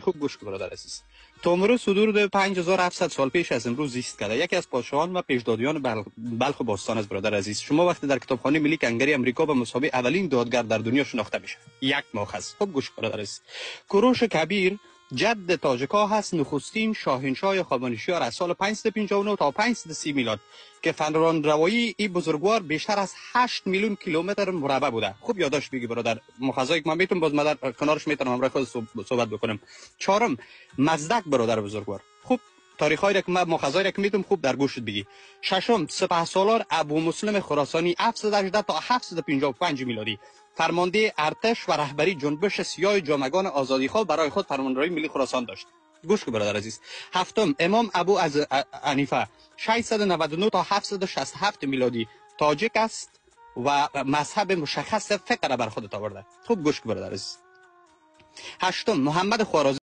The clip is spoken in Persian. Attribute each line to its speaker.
Speaker 1: خوب گوش کن برادر عزیز. تومرو حدود 5700 سال پیش از امروز زیست کرده. یکی از پادشاهان و پیشدادیان بلخ و باستان است برادر عزیز. شما وقتی در کتابخانه ملی کنگره آمریکا به مثابه اولین دادگر در دنیا شناخته میشه. یک ماخذ. خوب گوش کن برادر عزیز. کوروش کبیر جد تاجک‌ها هست، نخستین شاهنشاه خامنشی‌ها را از سال 559 تا 530 میلاد که فرمانروایی این بزرگوار بیشتر از 8 میلیون کیلومتر مربع بوده. خوب یادداشت بگی برادر. مخازایی که من میتونم باز در کنارش میتونم همراه خود صحبت بکنم. چهارم مزدک برادر بزرگوار. خوب تاریخایی که من مخازایی که میتونم خوب در گوشت بگی. ششم سپهسالار ابو مسلم خراسانی 718 تا 755 میلادی فرمانده ارتش و رهبری جنبش سیاه جامگان آزادیخواه برای خود فرمانروایی ملی خراسان داشت. گوش کن برادر عزیز. هفتم امام ابو از حنیفه 699 تا 767 میلادی تاجیک است و مذهب مشخص فقه را بر خودت آورده. خوب گوش کن برادر عزیز. هشتم محمد خوارزمی